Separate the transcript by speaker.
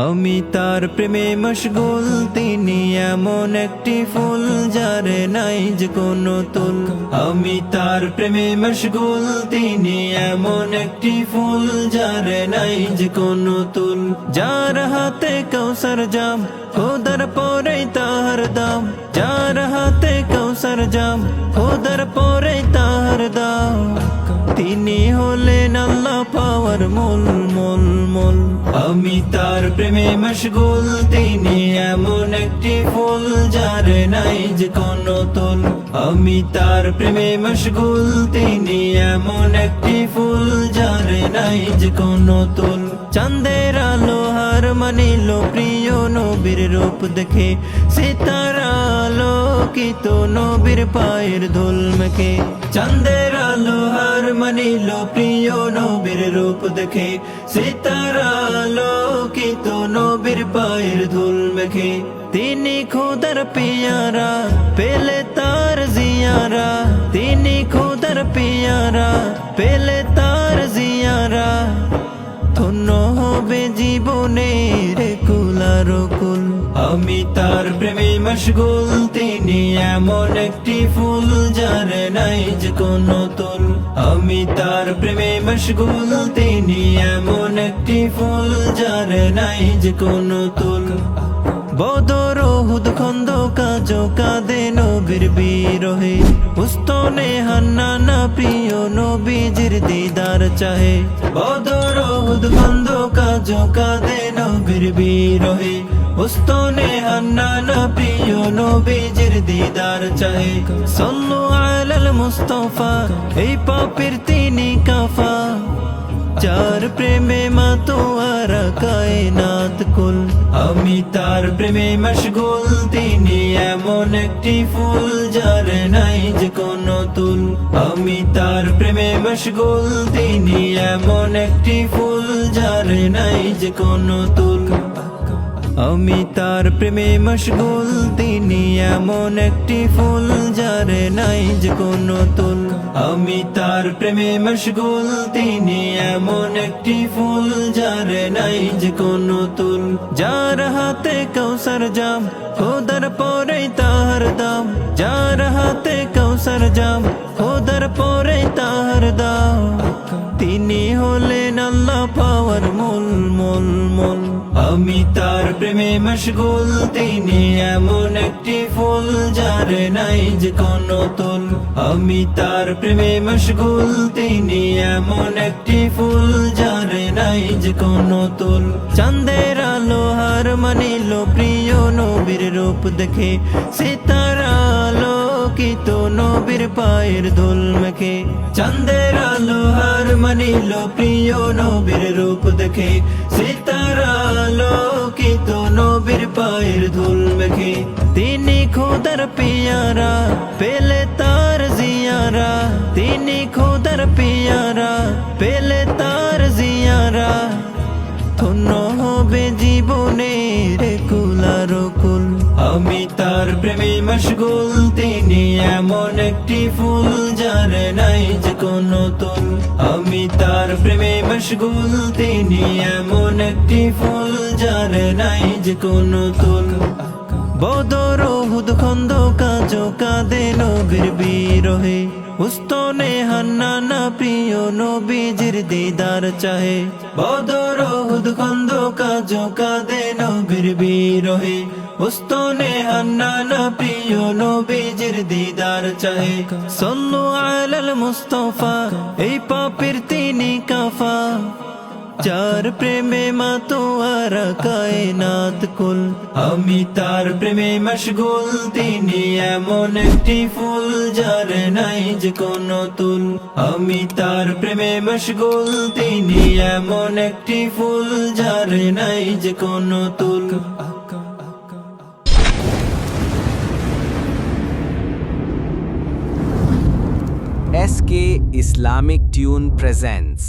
Speaker 1: আমি তার প্রেমে মশগুল, তিনি এমন একটি ফুল যার নাই যে কোনো তুল। আমি তার প্রেমে মশগুল, তিনি এমন একটি ফুল যার নাই যে কোনো তুল। যার হাতে কৌসর জাম, খোদার পরে তাহার দাম। যার হাতে কৌসর জাম, খোদার পরে তাহার দাম। তিনি হলেন আল্লাহ পাওয়ার মূল মূল মূল। আমি তার প্রেমে মশগুল, তিনি এমন একটি ফুল যার নাই যে কোনো তুল। আমি তার প্রেমে মশগুল, তিনি এমন একটি ফুল যার নাই যে কোনো তুল। চাঁদের আলো হার মানিল প্রিয় নবীর রূপ দেখে, সিতারা আলোকিত নবীর পায়ের ধুল মেখে। চাঁদের আলো হার মানিল প্রিয় নবীর রূপ দেখে, সিতারা আলোকিত নবীর পায়ের ধুল মেখে। তিনি খোদার পিয়ারা, পেলে তার জিয়ারা। তিনি খোদার পিয়ারা, পেলে তার জিয়ারা। ধন্য হবে জীবনের কুলার কুল। আমি তার প্রেমে মশগুল, তিনি এমন একটি ফুল যার নাই যে কোনো তুল। আমি তার প্রেমে মশগুল, তিনি এমন একটি ফুল যার নাই যে কোনো তুল। বদর উহুদ খন্দক আজ কাঁদে নবীর বিরহে, উস্তনে হান্নানা প্রিয় নবীজির দিদার চাহে। বদর উহুদ খন্দক আজ কাঁদে নবীর বিরহে, উস্তনে হান্নানা প্রিয় নবীজির দিদার চাহে। সাল্লু আলাল মুস্তাফা, এই পাপীর তিনি কাফা। যার প্রেমে মাতোয়ারা কায়নাত কুল। আমি তার প্রেমে মশগুল, তিনি এমন একটি ফুল যার নাই যে কোনো তুল। আমি তার প্রেমে মশগুল, তিনি এমন একটি ফুল যার নাই যে কোনো তুল। আমি তার প্রেমে মশগুল, তিনি এমন একটি ফুল যার নাই যে কোনো তুল। আমি তার প্রেমে মশগুল, তিনি এমন একটি ফুল যার নাই যে কোনো তুল। যার হাতে কৌসর জাম, খোদার পরে তাহার দাম। যার হাতে কৌসর জাম, খোদার পরে তাহার দাম। তিনি হলেন আল্লাহ পাওয়ার মূল মূল মূল। আমি তার প্রেমে মশগুল, তিনি এমন একটি ফুল যার নাই যে কোনো তুল। আমি তার প্রেমে মশগুল, তিনি এমন একটি ফুল যার নাই যে কোনো তুল। চাঁদের আলো হার মানিল প্রিয় নবীর রূপ দেখে, সিতারা আলোকিত নবীর পায়ের ধুল মেখে। চাঁদের আলো হার মানিল প্রিয় নবীর রূপ দেখে, সিতারা আলোকিত নবীর পায়ের ধুল মেখে। তিনি খোদার পিয়ারা, পেলে তার জিয়ারা। তিনি খোদার পিয়ারা, পেলে তার জিয়ারা। ধন্য হবে জীবনের কুলার কুল। আমি তার প্রেমে মশগুল, তিনি এমন একটি ফুল যার নাই যে কোনো তুল। আমি তার প্রেমে মশগুল, তিনি এমন একটি ফুল যার নাই যে কোনো তুল। বদর উহুদ খন্দক আজ কাঁদে নবীর বিরহে, উস্তনে হান্নানা প্রিয় নবীজির দিদার চাহে। বদর উহুদ খন্দক আজ কাঁদে নবীর বিরহে, উস্তনে হান্নানা প্রিয় নবীজির দিদার চাহে। সাল্লু আলাল মুস্তাফা, এই পাপীর তিনি কাফা। যার প্রেমে মাতোয়ারা কায়নাত কুল। আমি তার প্রেমে মশগুল, তিনি এমন একটি ফুল যার নাই যে কোনো তুল। আমি তার প্রেমে মশগুল, তিনি এমন একটি ফুল যার নাই যে কোনো তুল।
Speaker 2: SK Islamic Tune presents